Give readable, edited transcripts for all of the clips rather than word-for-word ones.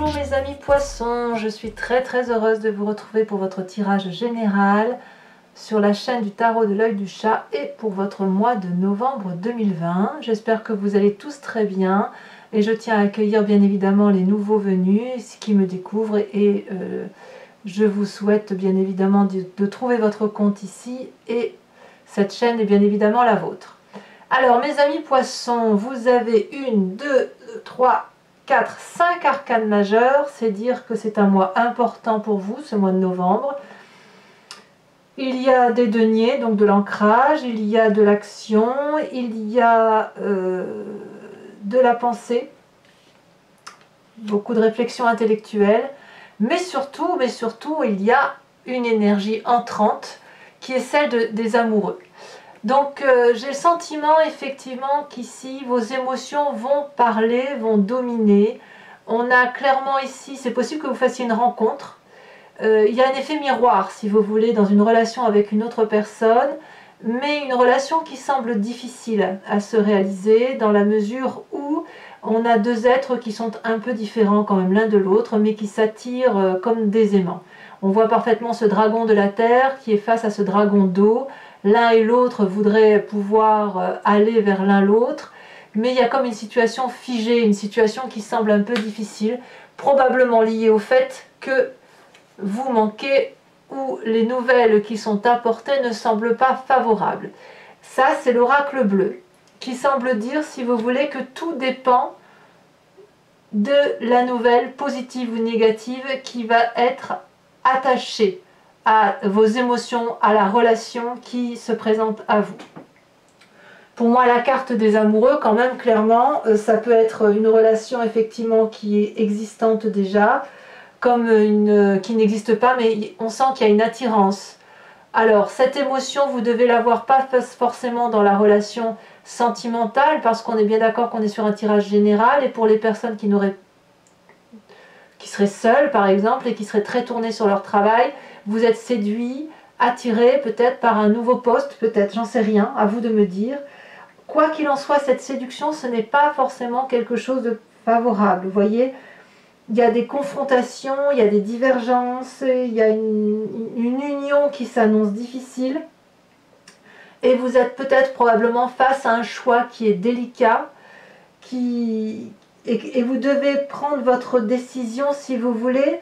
Bonjour mes amis poissons, je suis très heureuse de vous retrouver pour votre tirage général sur la chaîne du tarot de l'œil du chat et pour votre mois de novembre 2020. J'espère que vous allez tous très bien et je tiens à accueillir bien évidemment les nouveaux venus qui me découvrent et je vous souhaite bien évidemment de trouver votre compte ici et cette chaîne est bien évidemment la vôtre. Alors mes amis poissons, vous avez 1, 2, 3, 4, 5 arcanes majeures, c'est dire que c'est un mois important pour vous, ce mois de novembre. Il y a des deniers, donc de l'ancrage, il y a de l'action, il y a de la pensée, beaucoup de réflexion intellectuelle, mais surtout, il y a une énergie entrante qui est celle des amoureux. Donc j'ai le sentiment effectivement qu'ici vos émotions vont parler, vont dominer. On a clairement ici, c'est possible que vous fassiez une rencontre. Il y a un effet miroir si vous voulez dans une relation avec une autre personne, mais une relation qui semble difficile à se réaliser dans la mesure où on a deux êtres qui sont un peu différents quand même l'un de l'autre, mais qui s'attirent comme des aimants. On voit parfaitement ce dragon de la terre qui est face à ce dragon d'eau. L'un et l'autre voudraient pouvoir aller vers l'un l'autre, mais il y a comme une situation figée, une situation qui semble un peu difficile, probablement liée au fait que vous manquez ou les nouvelles qui sont apportées ne semblent pas favorables. Ça, c'est l'oracle bleu, qui semble dire, si vous voulez, que tout dépend de la nouvelle positive ou négative qui va être attachée à vos émotions, à la relation qui se présente à vous. Pour moi, la carte des amoureux, quand même, clairement, ça peut être une relation effectivement qui est existante déjà, comme une qui n'existe pas, mais on sent qu'il y a une attirance. Alors, cette émotion, vous devez l'avoir pas forcément dans la relation sentimentale, parce qu'on est bien d'accord qu'on est sur un tirage général, et pour les personnes qui seraient seules, par exemple, et qui seraient très tournées sur leur travail, vous êtes séduit, attiré peut-être par un nouveau poste, peut-être, j'en sais rien, à vous de me dire. Quoi qu'il en soit, cette séduction, ce n'est pas forcément quelque chose de favorable, vous voyez. Il y a des confrontations, il y a des divergences, il y a une union qui s'annonce difficile. Et vous êtes peut-être probablement face à un choix qui est délicat, et vous devez prendre votre décision, si vous voulez,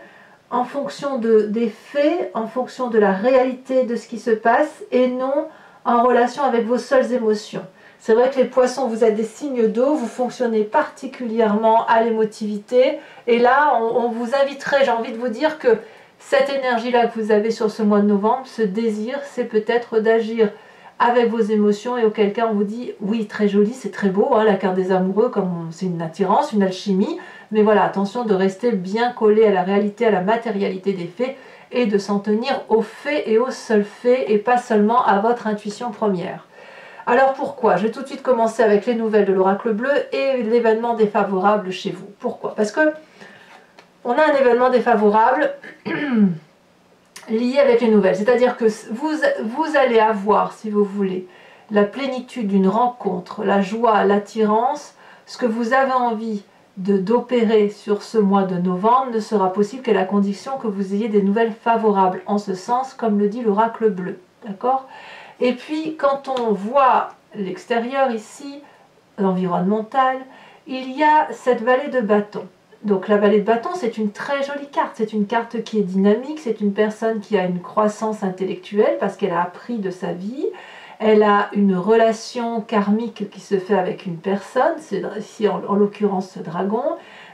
en fonction des faits, en fonction de la réalité de ce qui se passe, et non en relation avec vos seules émotions. C'est vrai que les poissons, vous êtes des signes d'eau, vous fonctionnez particulièrement à l'émotivité. Et là, on vous inviterait, j'ai envie de vous dire que cette énergie-là que vous avez sur ce mois de novembre, ce désir, c'est peut-être d'agir avec vos émotions et auquel cas on vous dit, oui, très joli, c'est très beau, hein, la carte des amoureux, comme c'est une attirance, une alchimie. Mais voilà, attention de rester bien collé à la réalité, à la matérialité des faits et de s'en tenir aux faits et aux seuls faits et pas seulement à votre intuition première. Alors pourquoi? Je vais tout de suite commencer avec les nouvelles de l'oracle bleu et l'événement défavorable chez vous. Pourquoi? Parce que on a un événement défavorable lié avec les nouvelles. C'est-à-dire que vous allez avoir, si vous voulez, la plénitude d'une rencontre, la joie, l'attirance, ce que vous avez envie d'opérer sur ce mois de novembre ne sera possible qu'à la condition que vous ayez des nouvelles favorables, en ce sens, comme le dit l'oracle bleu. D'accord? Et puis, quand on voit l'extérieur ici, l'environnemental, il y a cette vallée de bâton. Donc la vallée de bâton, c'est une très jolie carte. C'est une carte qui est dynamique, c'est une personne qui a une croissance intellectuelle parce qu'elle a appris de sa vie. Elle a une relation karmique qui se fait avec une personne, c'est ici en l'occurrence ce dragon.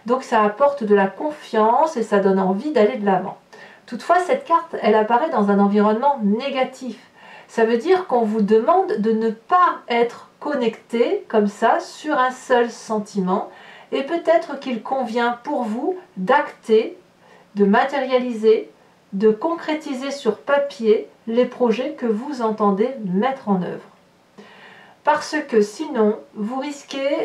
Donc ça apporte de la confiance et ça donne envie d'aller de l'avant. Toutefois, cette carte, elle apparaît dans un environnement négatif. Ça veut dire qu'on vous demande de ne pas être connecté comme ça sur un seul sentiment et peut-être qu'il convient pour vous d'acter, de matérialiser, de concrétiser sur papier les projets que vous entendez mettre en œuvre. Parce que sinon,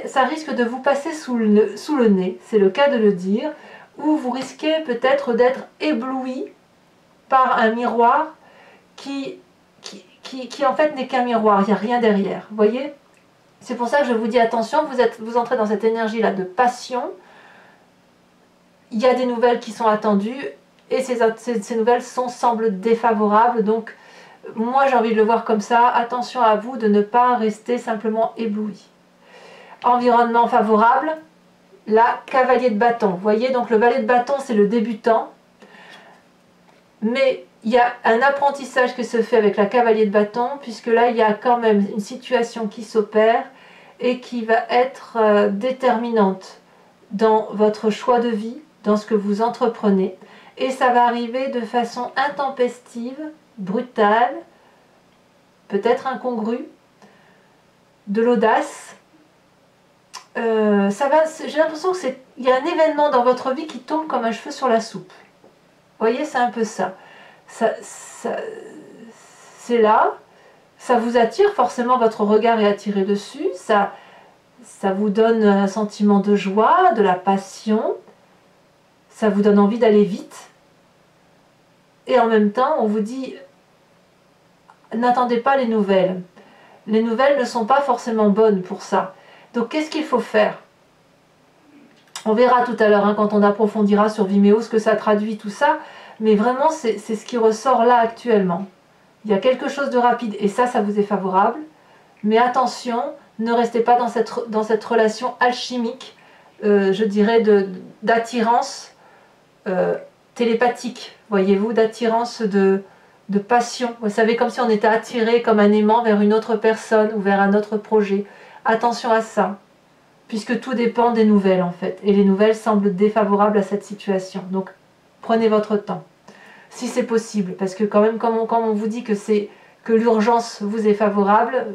ça risque de vous passer sous le nez, c'est le cas de le dire, ou vous risquez peut-être d'être ébloui par un miroir qui en fait n'est qu'un miroir, il n'y a rien derrière, vous voyez? C'est pour ça que je vous dis attention, vous entrez dans cette énergie-là de passion, il y a des nouvelles qui sont attendues et ces nouvelles semblent défavorables. Donc moi j'ai envie de le voir comme ça. Attention à vous de ne pas rester simplement ébloui. Environnement favorable, la cavalier de bâton. Vous voyez, donc le valet de bâton c'est le débutant. Mais il y a un apprentissage qui se fait avec la cavalier de bâton, puisque là il y a quand même une situation qui s'opère et qui va être déterminante dans votre choix de vie, dans ce que vous entreprenez. Et ça va arriver de façon intempestive, brutale, peut-être incongrue, de l'audace. J'ai l'impression qu'il y a un événement dans votre vie qui tombe comme un cheveu sur la soupe. Vous voyez, c'est un peu ça. C'est là, ça vous attire, forcément votre regard est attiré dessus, ça vous donne un sentiment de joie, de la passion, ça vous donne envie d'aller vite. Et en même temps, on vous dit, n'attendez pas les nouvelles. Les nouvelles ne sont pas forcément bonnes pour ça. Donc qu'est-ce qu'il faut faire? On verra tout à l'heure, hein, quand on approfondira sur Vimeo ce que ça traduit, tout ça. Mais vraiment, c'est ce qui ressort là actuellement. Il y a quelque chose de rapide et ça vous est favorable. Mais attention, ne restez pas dans cette relation alchimique, je dirais, d'attirance télépathique, voyez-vous, d'attirance de passion. Vous savez, comme si on était attiré comme un aimant vers une autre personne ou vers un autre projet. Attention à ça, puisque tout dépend des nouvelles en fait. Et les nouvelles semblent défavorables à cette situation. Donc, prenez votre temps, si c'est possible, parce que quand même, comme on vous dit que l'urgence vous est favorable,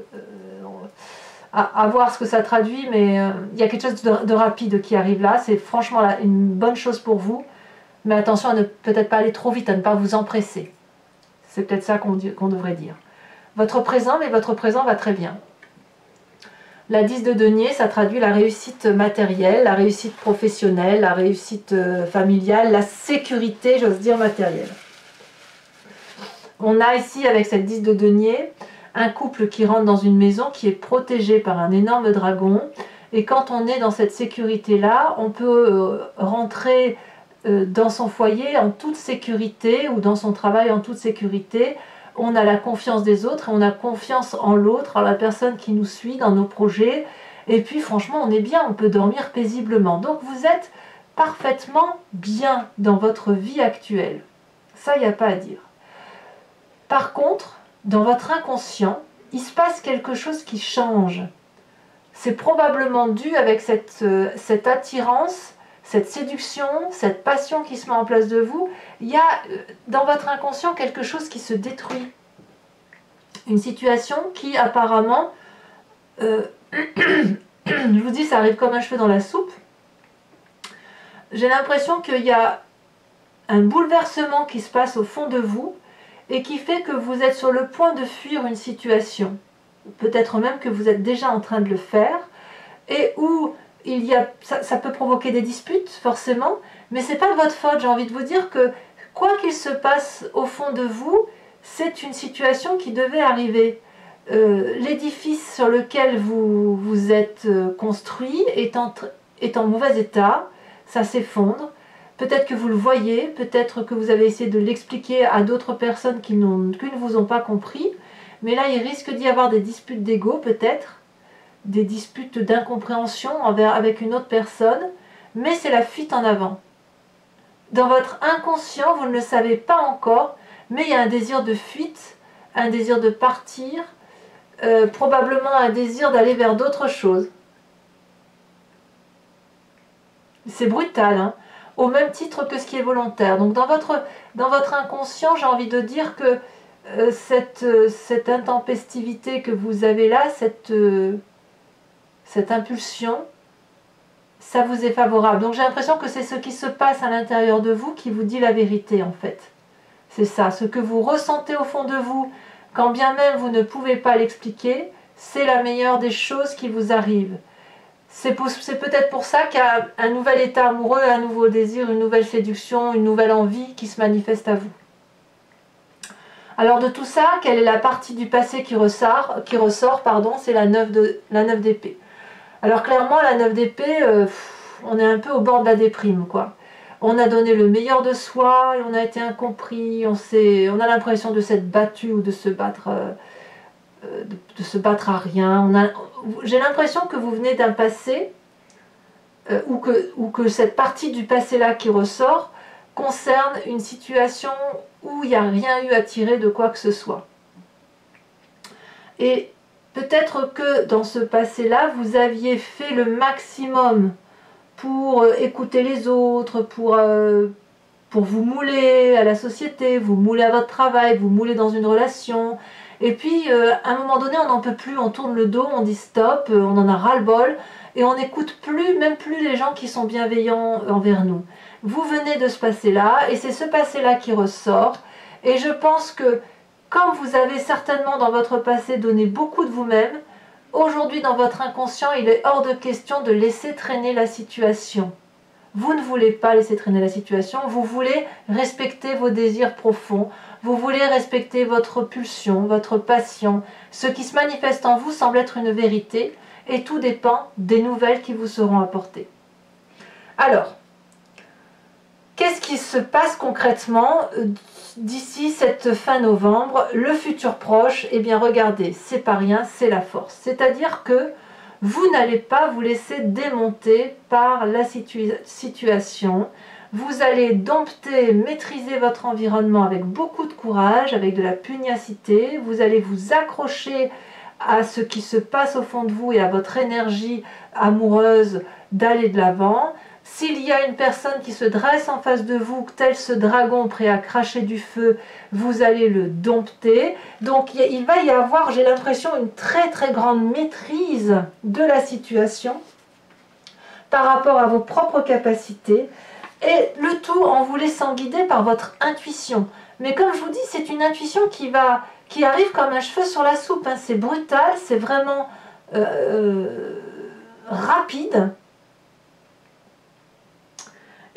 à voir ce que ça traduit, mais il y a quelque chose de rapide qui arrive là. C'est franchement là, une bonne chose pour vous, mais attention à ne peut-être pas aller trop vite, à ne pas vous empresser. C'est peut-être ça qu'on devrait dire. Votre présent, mais votre présent va très bien. La 10 de denier, ça traduit la réussite matérielle, la réussite professionnelle, la réussite familiale, la sécurité, j'ose dire, matérielle. On a ici, avec cette 10 de denier, un couple qui rentre dans une maison qui est protégée par un énorme dragon. Et quand on est dans cette sécurité-là, on peut rentrer dans son foyer en toute sécurité ou dans son travail en toute sécurité. On a la confiance des autres et on a confiance en l'autre, en la personne qui nous suit dans nos projets. Et puis franchement, on est bien, on peut dormir paisiblement. Donc vous êtes parfaitement bien dans votre vie actuelle. Ça, il n'y a pas à dire. Par contre, dans votre inconscient, il se passe quelque chose qui change. C'est probablement dû avec cette attirance, cette séduction, cette passion qui se met en place de vous. Il y a dans votre inconscient quelque chose qui se détruit. Une situation qui apparemment, je vous dis, ça arrive comme un cheveu dans la soupe. J'ai l'impression qu'il y a un bouleversement qui se passe au fond de vous et qui fait que vous êtes sur le point de fuir une situation. Peut-être même que vous êtes déjà en train de le faire et où ça peut provoquer des disputes forcément, mais c'est pas de votre faute. J'ai envie de vous dire que quoi qu'il se passe au fond de vous, c'est une situation qui devait arriver. L'édifice sur lequel vous êtes construit est en mauvais état, ça s'effondre. Peut-être que vous le voyez, peut-être que vous avez essayé de l'expliquer à d'autres personnes qui ne vous ont pas compris, mais là il risque d'y avoir des disputes d'ego peut-être, des disputes d'incompréhension avec une autre personne, mais c'est la fuite en avant. Dans votre inconscient, vous ne le savez pas encore, mais il y a un désir de fuite, un désir de partir, probablement un désir d'aller vers d'autres choses. C'est brutal, hein, au même titre que ce qui est volontaire. Donc dans votre inconscient, j'ai envie de dire que cette intempestivité que vous avez là, cette impulsion, ça vous est favorable. Donc j'ai l'impression que c'est ce qui se passe à l'intérieur de vous qui vous dit la vérité en fait. C'est ça, ce que vous ressentez au fond de vous, quand bien même vous ne pouvez pas l'expliquer, c'est la meilleure des choses qui vous arrivent. C'est peut-être pour ça qu'il y a un nouvel état amoureux, un nouveau désir, une nouvelle séduction, une nouvelle envie qui se manifeste à vous. Alors de tout ça, quelle est la partie du passé qui ressort, c'est la 9 d'épée. Alors clairement, la 9 d'épée, on est un peu au bord de la déprime, quoi. on a donné le meilleur de soi et on a été incompris, on a l'impression de s'être battu ou de se battre à rien. J'ai l'impression que vous venez d'un passé ou que cette partie du passé là qui ressort concerne une situation où il n'y a rien eu à tirer de quoi que ce soit. Et peut-être que dans ce passé-là, vous aviez fait le maximum pour écouter les autres, pour vous mouler à la société, vous mouler à votre travail, vous mouler dans une relation. Et puis, à un moment donné, on n'en peut plus, on tourne le dos, on dit stop, on en a ras-le-bol, et on n'écoute plus, même plus les gens qui sont bienveillants envers nous. Vous venez de ce passé-là, et c'est ce passé-là qui ressort. Et je pense que, comme vous avez certainement dans votre passé donné beaucoup de vous-même, aujourd'hui dans votre inconscient, il est hors de question de laisser traîner la situation. Vous ne voulez pas laisser traîner la situation, vous voulez respecter vos désirs profonds, vous voulez respecter votre pulsion, votre passion. Ce qui se manifeste en vous semble être une vérité et tout dépend des nouvelles qui vous seront apportées. Alors, qu'est-ce qui se passe concrètement d'ici cette fin novembre? Le futur proche, eh bien regardez, c'est pas rien, c'est la force. C'est-à-dire que vous n'allez pas vous laisser démonter par la situation. Vous allez dompter, maîtriser votre environnement avec beaucoup de courage, avec de la pugnacité. Vous allez vous accrocher à ce qui se passe au fond de vous et à votre énergie amoureuse d'aller de l'avant. S'il y a une personne qui se dresse en face de vous, tel ce dragon prêt à cracher du feu, vous allez le dompter. Donc il va y avoir, j'ai l'impression, une très très grande maîtrise de la situation par rapport à vos propres capacités. Et le tout en vous laissant guider par votre intuition. Mais comme je vous dis, c'est une intuition qui arrive comme un cheveu sur la soupe. Hein. C'est brutal, c'est vraiment rapide.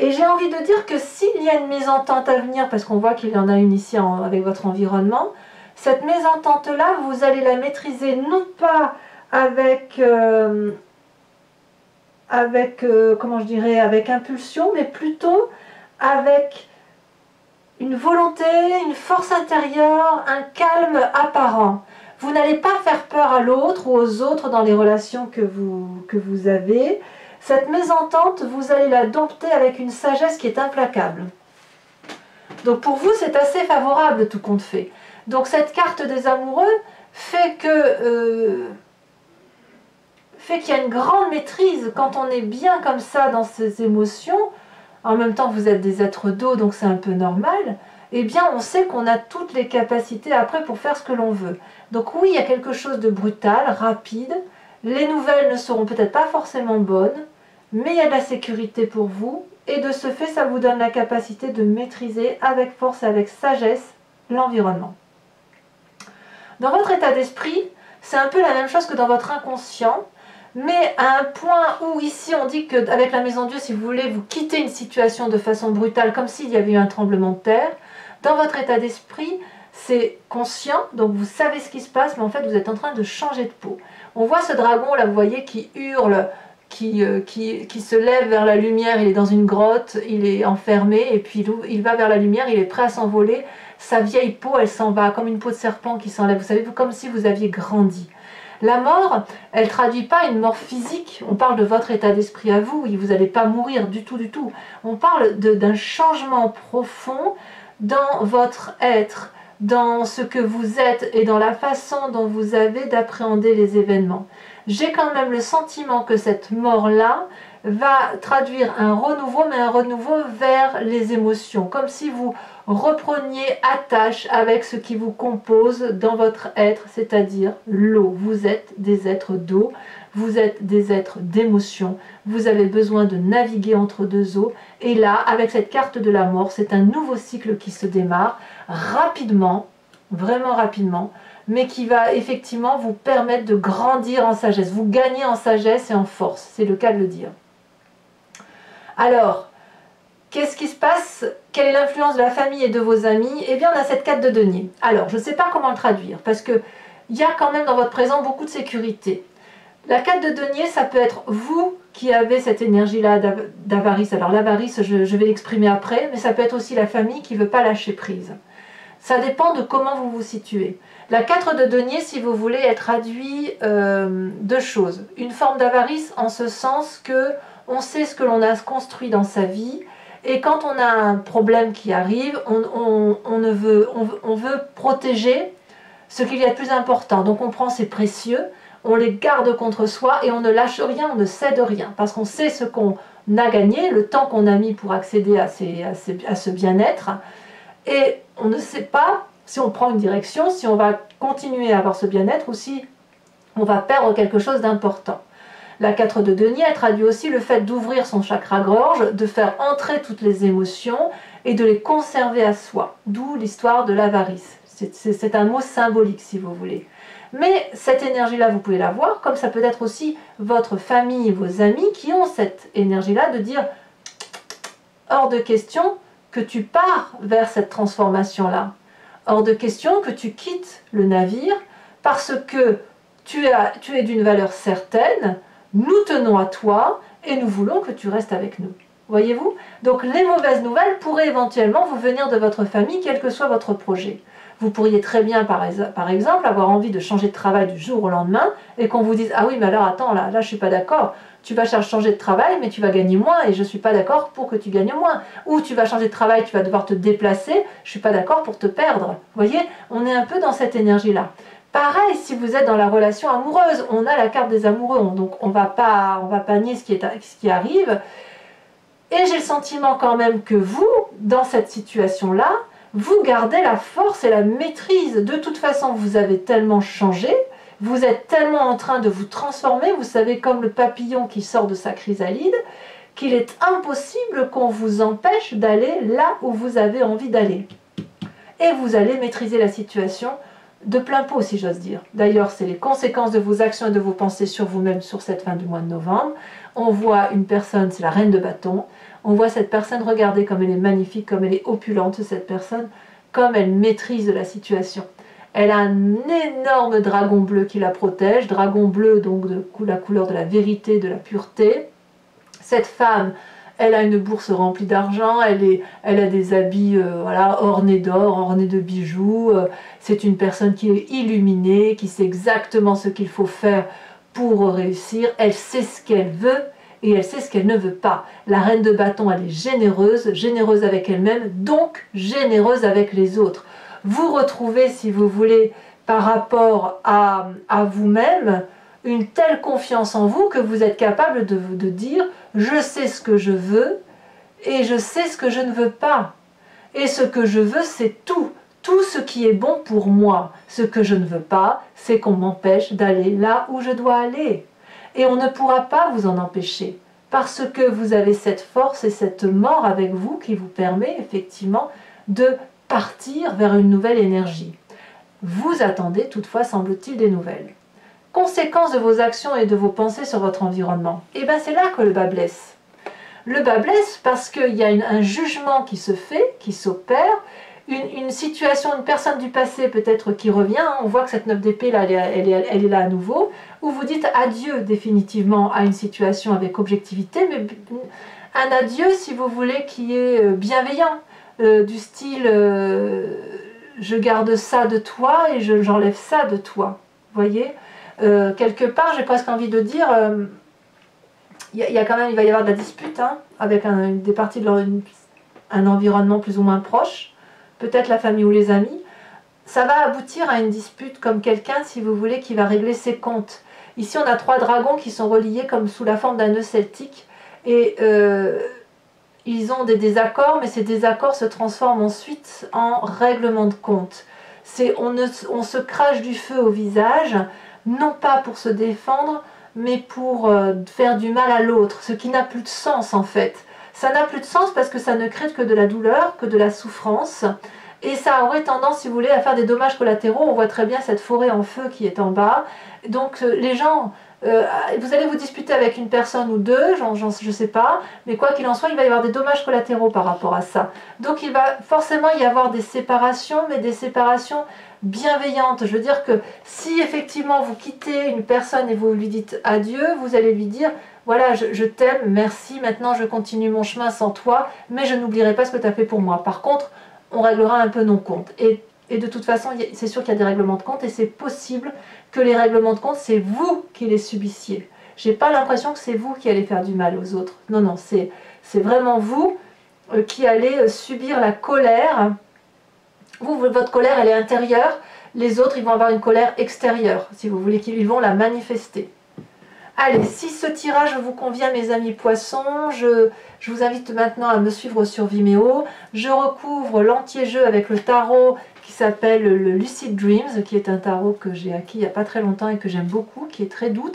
Et j'ai envie de dire que s'il y a une mésentente à venir, parce qu'on voit qu'il y en a une ici avec votre environnement, cette mésentente-là, vous allez la maîtriser non pas avec, comment je dirais, avec impulsion, mais plutôt avec une volonté, une force intérieure, un calme apparent. Vous n'allez pas faire peur à l'autre ou aux autres dans les relations que vous avez. Cette mésentente, vous allez la dompter avec une sagesse qui est implacable. Donc pour vous, c'est assez favorable tout compte fait. Donc cette carte des amoureux fait qu'il y a une grande maîtrise quand on est bien comme ça dans ses émotions. En même temps, vous êtes des êtres d'eau, donc c'est un peu normal. Eh bien, on sait qu'on a toutes les capacités après pour faire ce que l'on veut. Donc oui, il y a quelque chose de brutal, rapide. Les nouvelles ne seront peut-être pas forcément bonnes, mais il y a de la sécurité pour vous. Et de ce fait, ça vous donne la capacité de maîtriser avec force et avec sagesse l'environnement. Dans votre état d'esprit, c'est un peu la même chose que dans votre inconscient. Mais à un point où ici on dit qu'avec la maison Dieu, si vous voulez, vous quittez une situation de façon brutale, comme s'il y avait eu un tremblement de terre, dans votre état d'esprit, c'est conscient, donc vous savez ce qui se passe, mais en fait vous êtes en train de changer de peau. On voit ce dragon là, vous voyez, qui hurle, qui se lève vers la lumière, il est dans une grotte, il est enfermé, et puis il va vers la lumière, il est prêt à s'envoler, sa vieille peau, elle s'en va, comme une peau de serpent qui s'enlève, vous savez, comme si vous aviez grandi. La mort, elle ne traduit pas une mort physique. On parle de votre état d'esprit à vous. Vous n'allez pas mourir du tout, du tout. On parle d'un changement profond dans votre être, dans ce que vous êtes et dans la façon dont vous avez d'appréhender les événements. J'ai quand même le sentiment que cette mort-là va traduire un renouveau, mais un renouveau vers les émotions. Comme si vous repreniez attache avec ce qui vous compose dans votre être, c'est-à-dire l'eau. Vous êtes des êtres d'eau, vous êtes des êtres d'émotion, vous avez besoin de naviguer entre deux eaux. Et là, avec cette carte de la mort, c'est un nouveau cycle qui se démarre rapidement, vraiment rapidement, mais qui va effectivement vous permettre de grandir en sagesse. Vous gagnez en sagesse et en force, c'est le cas de le dire. Alors, qu'est-ce qui se passe? Quelle est l'influence de la famille et de vos amis? Eh bien, on a cette carte de denier. Alors, je ne sais pas comment le traduire, parce qu'il y a quand même dans votre présent beaucoup de sécurité. La 4 de denier, ça peut être vous qui avez cette énergie-là d'avarice. Alors l'avarice, je vais l'exprimer après, mais ça peut être aussi la famille qui ne veut pas lâcher prise. Ça dépend de comment vous vous situez. La 4 de denier, si vous voulez, elle traduit deux choses. Une forme d'avarice en ce sens que on sait ce que l'on a construit dans sa vie, et quand on a un problème qui arrive, on veut protéger ce qu'il y a de plus important. Donc on prend ses précieux, on les garde contre soi et on ne lâche rien, on ne cède rien. Parce qu'on sait ce qu'on a gagné, le temps qu'on a mis pour accéder à ce bien-être. Et on ne sait pas si on prend une direction, si on va continuer à avoir ce bien-être ou si on va perdre quelque chose d'important. La 4 de denier, elle traduit aussi le fait d'ouvrir son chakra-gorge, de faire entrer toutes les émotions et de les conserver à soi. D'où l'histoire de l'avarice. C'est un mot symbolique si vous voulez. Mais cette énergie-là, vous pouvez la voir, comme ça peut être aussi votre famille, vos amis qui ont cette énergie-là de dire hors de question que tu pars vers cette transformation-là. Hors de question que tu quittes le navire parce que tu es d'une valeur certaine, nous tenons à toi et nous voulons que tu restes avec nous. Voyez-vous? Donc les mauvaises nouvelles pourraient éventuellement vous venir de votre famille, quel que soit votre projet. Vous pourriez très bien, par exemple, avoir envie de changer de travail du jour au lendemain et qu'on vous dise « Ah oui, mais alors attends, là je ne suis pas d'accord. Tu vas changer de travail, mais tu vas gagner moins et je ne suis pas d'accord pour que tu gagnes moins. Ou tu vas changer de travail, tu vas devoir te déplacer, je ne suis pas d'accord pour te perdre. » Vous voyez, on est un peu dans cette énergie-là. Pareil, si vous êtes dans la relation amoureuse, on a la carte des amoureux, donc on va pas nier ce qui arrive. Et j'ai le sentiment quand même que vous, dans cette situation-là, vous gardez la force et la maîtrise. De toute façon, vous avez tellement changé, vous êtes tellement en train de vous transformer, vous savez, comme le papillon qui sort de sa chrysalide, qu'il est impossible qu'on vous empêche d'aller là où vous avez envie d'aller. Et vous allez maîtriser la situation de plein pot, si j'ose dire. D'ailleurs, c'est les conséquences de vos actions et de vos pensées sur vous-même sur cette fin du mois de novembre. On voit une personne, c'est la reine de bâton, on voit cette personne, regardez comme elle est magnifique, comme elle est opulente, cette personne, comme elle maîtrise la situation. Elle a un énorme dragon bleu qui la protège, dragon bleu donc de la couleur de la vérité, de la pureté. Cette femme, elle a une bourse remplie d'argent, elle a des habits voilà, ornés d'or, ornés de bijoux. C'est une personne qui est illuminée, qui sait exactement ce qu'il faut faire pour réussir. Elle sait ce qu'elle veut et elle sait ce qu'elle ne veut pas. La reine de bâton, elle est généreuse, généreuse avec elle-même, donc généreuse avec les autres. Vous retrouvez, si vous voulez, par rapport à vous-même, une telle confiance en vous que vous êtes capable de dire « je sais ce que je veux et je sais ce que je ne veux pas ». Et ce que je veux, c'est tout ce qui est bon pour moi. Ce que je ne veux pas, c'est qu'on m'empêche d'aller là où je dois aller. Et on ne pourra pas vous en empêcher, parce que vous avez cette force et cette mort avec vous qui vous permet effectivement de partir vers une nouvelle énergie. Vous attendez toutefois, semble-t-il, des nouvelles. Conséquence de vos actions et de vos pensées sur votre environnement. Et bien c'est là que le bas blesse. Le bas blesse parce qu'il y a un jugement qui se fait, qui s'opère, une situation, une personne du passé peut-être qui revient, on voit que cette 9 d'épée là, elle est là à nouveau, où vous dites adieu définitivement à une situation avec objectivité, mais un adieu si vous voulez qui est bienveillant, du style je garde ça de toi et j'enlève ça de toi, vous voyez. Quelque part j'ai presque envie de dire il va y avoir de la dispute hein, avec des parties de un environnement plus ou moins proche, peut-être la famille ou les amis. Ça va aboutir à une dispute comme quelqu'un, si vous voulez, qui va régler ses comptes. Ici on a 3 dragons qui sont reliés comme sous la forme d'un nœud celtique et ils ont des désaccords, mais ces désaccords se transforment ensuite en règlement de compte. On se crache du feu au visage, non pas pour se défendre, mais pour faire du mal à l'autre, ce qui n'a plus de sens en fait. Ça n'a plus de sens parce que ça ne crée que de la douleur, que de la souffrance, et ça aurait tendance, si vous voulez, à faire des dommages collatéraux. On voit très bien cette forêt en feu qui est en bas. Donc les gens, vous allez vous disputer avec une personne ou deux, je ne sais pas, mais quoi qu'il en soit, il va y avoir des dommages collatéraux par rapport à ça. Donc il va forcément y avoir des séparations, mais des séparations bienveillante. Je veux dire que si effectivement vous quittez une personne et vous lui dites adieu, vous allez lui dire voilà, je t'aime, merci, maintenant je continue mon chemin sans toi, mais je n'oublierai pas ce que tu as fait pour moi. Par contre, on réglera un peu nos comptes. Et de toute façon, c'est sûr qu'il y a des règlements de compte et c'est possible que les règlements de compte, c'est vous qui les subissiez. J'ai pas l'impression que c'est vous qui allez faire du mal aux autres. Non, non, c'est vraiment vous qui allez subir la colère. Votre colère, elle est intérieure. Les autres, ils vont avoir une colère extérieure, si vous voulez, qu'ils vont la manifester. Allez, si ce tirage vous convient, mes amis poissons, je vous invite maintenant à me suivre sur Vimeo. Je recouvre l'anti-jeu avec le tarot qui s'appelle le Lucid Dreams, qui est un tarot que j'ai acquis il n'y a pas très longtemps et que j'aime beaucoup, qui est très doux,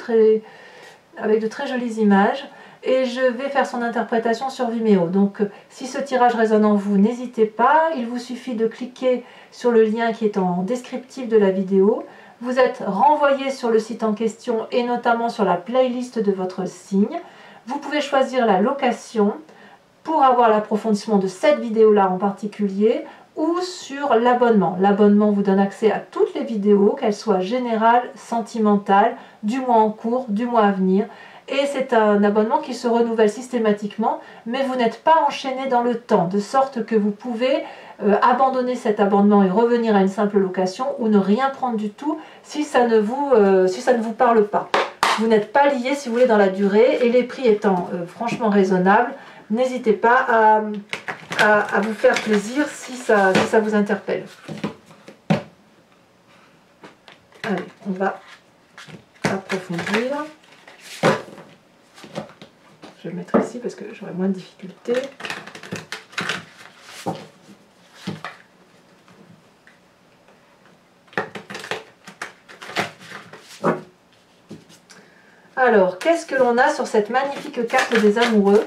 avec de très jolies images. Et je vais faire son interprétation sur Vimeo. Donc, si ce tirage résonne en vous, n'hésitez pas. Il vous suffit de cliquer sur le lien qui est en descriptif de la vidéo. Vous êtes renvoyé sur le site en question et notamment sur la playlist de votre signe. Vous pouvez choisir la location pour avoir l'approfondissement de cette vidéo-là en particulier ou sur l'abonnement. L'abonnement vous donne accès à toutes les vidéos, qu'elles soient générales, sentimentales, du mois en cours, du mois à venir. Et c'est un abonnement qui se renouvelle systématiquement, mais vous n'êtes pas enchaîné dans le temps, de sorte que vous pouvez abandonner cet abonnement et revenir à une simple location ou ne rien prendre du tout si ça ne vous parle pas. Vous n'êtes pas lié, si vous voulez, dans la durée, et les prix étant franchement raisonnables, n'hésitez pas à vous faire plaisir si ça vous interpelle. Allez, on va approfondir. Je vais le mettre ici parce que j'aurai moins de difficultés. Alors, qu'est-ce que l'on a sur cette magnifique carte des amoureux?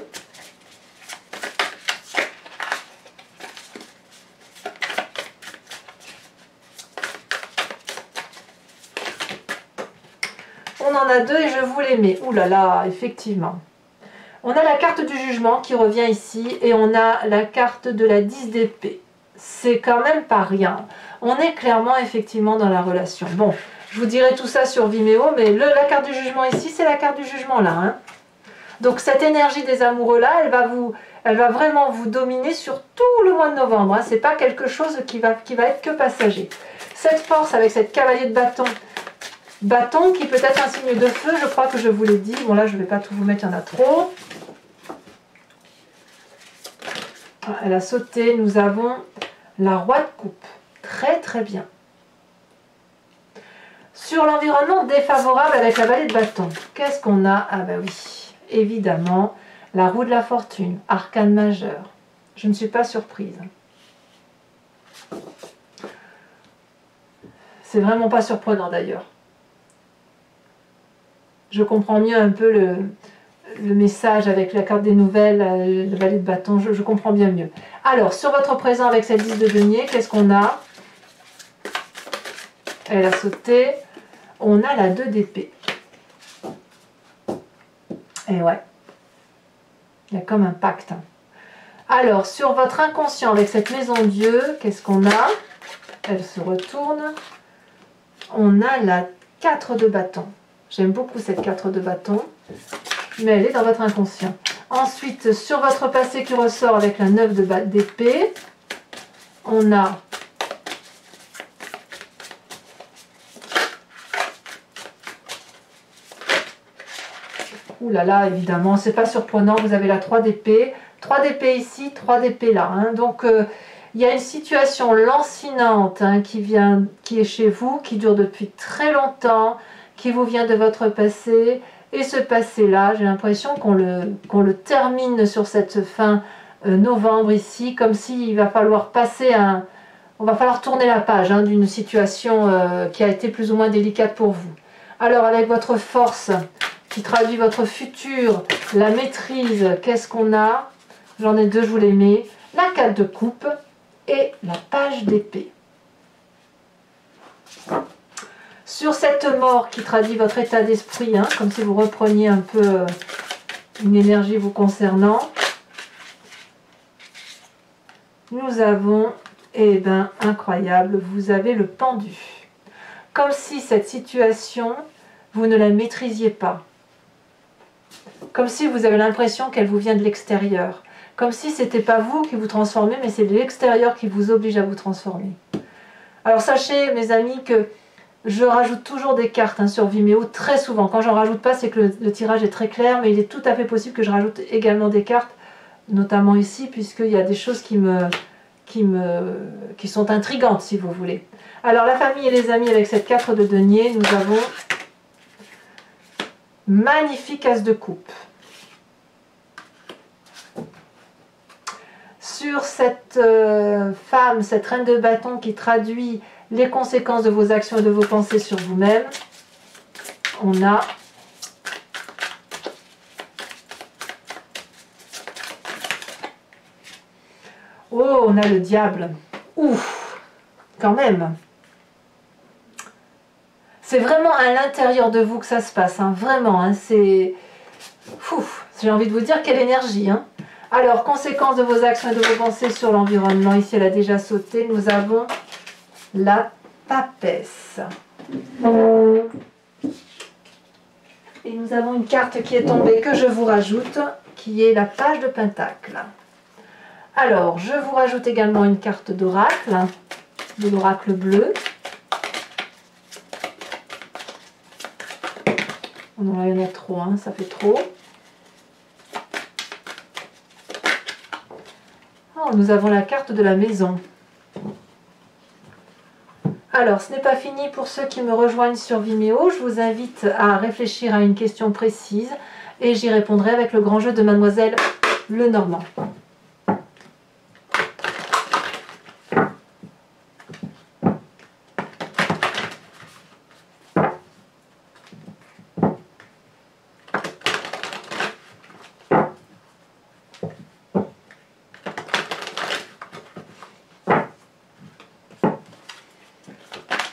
On en a deux et je vous les mets. Ouh là là, effectivement. On a la carte du jugement qui revient ici et on a la carte de la 10 d'épée. C'est quand même pas rien. On est clairement effectivement dans la relation. Bon, je vous dirai tout ça sur Vimeo, mais la carte du jugement ici, c'est la carte du jugement là. Hein. Donc cette énergie des amoureux là, elle va vraiment vous dominer sur tout le mois de novembre. Hein. C'est pas quelque chose qui va être que passager. Cette force avec cette cavalier de bâton qui peut être un signe de feu, je crois que je vous l'ai dit. Bon là, je ne vais pas tout vous mettre, il y en a trop. Elle a sauté. Nous avons la roi de coupe. Très très bien. Sur l'environnement défavorable avec la vallée de bâton, qu'est-ce qu'on a? Ah bah oui, évidemment, la roue de la fortune, arcane majeur. Je ne suis pas surprise. C'est vraiment pas surprenant d'ailleurs. Je comprends mieux un peu le message avec la carte des nouvelles, le valet de bâton, je comprends bien mieux. Alors, sur votre présent avec cette 10 de denier, qu'est-ce qu'on a? Elle a sauté. On a la 2 d'épée. Et ouais, il y a comme un pacte. Alors, sur votre inconscient avec cette maison Dieu, qu'est-ce qu'on a? Elle se retourne. On a la 4 de bâton. J'aime beaucoup cette 4 de bâton, mais elle est dans votre inconscient. Ensuite, sur votre passé qui ressort avec la 9 d'épée, on a ouh là là, évidemment, c'est pas surprenant, vous avez la 3 d'épée. 3 d'épée ici, 3 d'épée là. Hein. Donc, il y a une situation lancinante hein, qui est chez vous, qui dure depuis très longtemps, qui vous vient de votre passé. Et ce passé-là, j'ai l'impression qu'on le termine sur cette fin novembre ici, comme s'il va falloir passer on va falloir tourner la page hein, d'une situation qui a été plus ou moins délicate pour vous. Alors, avec votre force qui traduit votre futur, la maîtrise, qu'est-ce qu'on a? J'en ai deux, je vous les mets. La 4 de coupe et la page d'épée. Sur cette mort qui traduit votre état d'esprit, hein, comme si vous repreniez un peu une énergie vous concernant, nous avons Eh bien, incroyable, vous avez le pendu. Comme si cette situation, vous ne la maîtrisiez pas. Comme si vous avez l'impression qu'elle vous vient de l'extérieur. Comme si ce n'était pas vous qui vous transformez, mais c'est l'extérieur qui vous oblige à vous transformer. Alors sachez, mes amis, que je rajoute toujours des cartes sur Vimeo, très souvent. Quand j'en rajoute pas, c'est que le tirage est très clair, mais il est tout à fait possible que je rajoute également des cartes, notamment ici, puisqu'il y a des choses qui sont intrigantes, si vous voulez. Alors, la famille et les amis, avec cette 4 de denier, nous avons magnifique as de coupe. Sur cette femme, cette reine de bâton qui traduit les conséquences de vos actions et de vos pensées sur vous-même, on a oh, on a le diable. Ouf, quand même. C'est vraiment à l'intérieur de vous que ça se passe, hein, vraiment. Hein, c'est... J'ai envie de vous dire quelle énergie. Hein. Alors, conséquences de vos actions et de vos pensées sur l'environnement. Ici, elle a déjà sauté. Nous avons la papesse. Et nous avons une carte qui est tombée que je vous rajoute, qui est la page de Pentacle. Alors, je vous rajoute également une carte d'oracle, de l'oracle bleu. Non, il y en a trop, hein, ça fait trop. Oh, nous avons la carte de la maison. Alors, ce n'est pas fini pour ceux qui me rejoignent sur Vimeo. Je vous invite à réfléchir à une question précise et j'y répondrai avec le grand jeu de Mademoiselle Lenormand.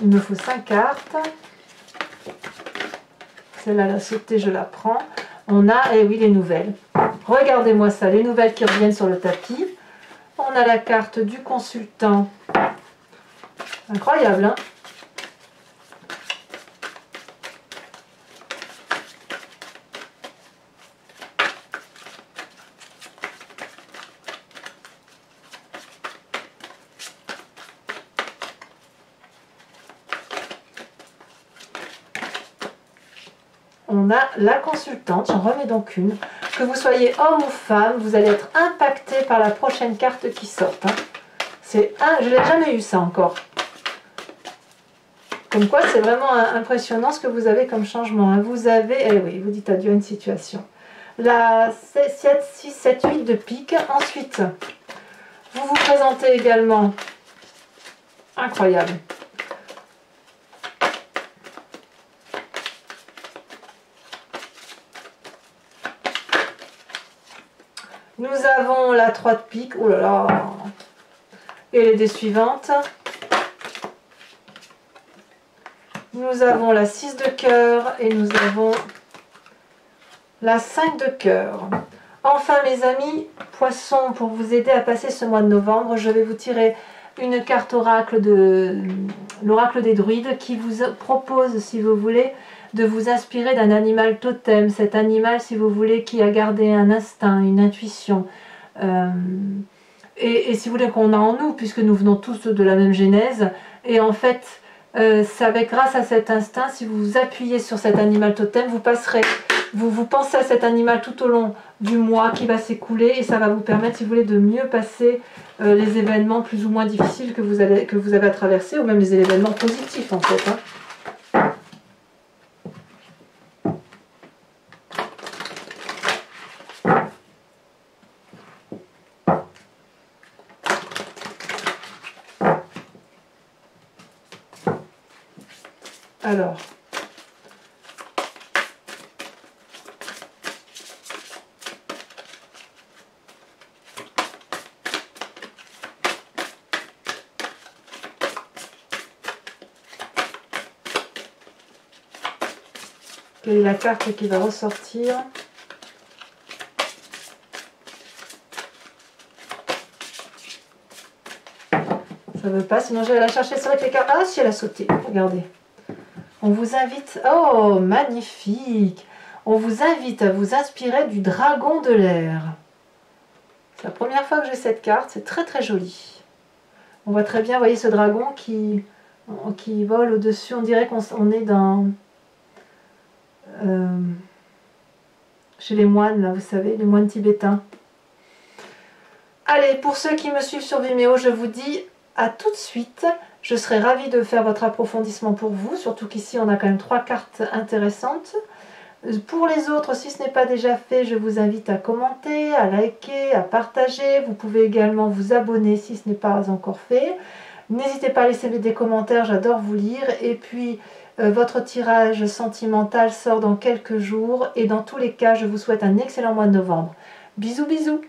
Il me faut 5 cartes. Celle-là, la sautée, je la prends. On a, eh oui, les nouvelles. Regardez-moi ça, les nouvelles qui reviennent sur le tapis. On a la carte du consultant. Incroyable, hein? On a la consultante, j'en remets donc une. Que vous soyez homme ou femme, vous allez être impacté par la prochaine carte qui sort. Hein. Je n'ai jamais eu ça encore. Comme quoi, c'est vraiment impressionnant ce que vous avez comme changement. Hein. Vous avez, eh oui, vous dites adieu à une situation. La 7, 6, 7, 8 de pique. Ensuite, vous vous présentez également. Incroyable. Nous avons la 3 de pique, oh là là, et les dés suivantes. Nous avons la 6 de cœur et nous avons la 5 de cœur. Enfin mes amis, poissons, pour vous aider à passer ce mois de novembre, je vais vous tirer une carte oracle de l'oracle des druides qui vous propose, si vous voulez, de vous inspirer d'un animal totem, cet animal, si vous voulez, qui a gardé un instinct, une intuition, et si vous voulez qu'on a en nous, puisque nous venons tous de la même genèse, et en fait, c'est avec grâce à cet instinct, si vous vous appuyez sur cet animal totem, vous pensez à cet animal tout au long du mois qui va s'écouler, et ça va vous permettre, si vous voulez, de mieux passer les événements plus ou moins difficiles que vous avez à traverser, ou même les événements positifs en fait. Hein. Alors, quelle est la carte qui va ressortir? Ça ça ne veut pas, sinon j'allais la chercher. C'est vrai que les cartes... Ah, si, elle a sauté. Regardez. On vous invite... Oh, magnifique. On vous invite à vous inspirer du dragon de l'air. C'est la première fois que j'ai cette carte. C'est très très joli. On voit très bien, vous voyez ce dragon qui vole au-dessus. On dirait qu'on est dans... chez les moines, là, vous savez, les moines tibétains. Allez, pour ceux qui me suivent sur Vimeo, je vous dis à tout de suite. Je serai ravie de faire votre approfondissement pour vous, surtout qu'ici on a quand même 3 cartes intéressantes. Pour les autres, si ce n'est pas déjà fait, je vous invite à commenter, à liker, à partager. Vous pouvez également vous abonner si ce n'est pas encore fait. N'hésitez pas à laisser des commentaires, j'adore vous lire. Et puis, votre tirage sentimental sort dans quelques jours. Et dans tous les cas, je vous souhaite un excellent mois de novembre. Bisous, bisous!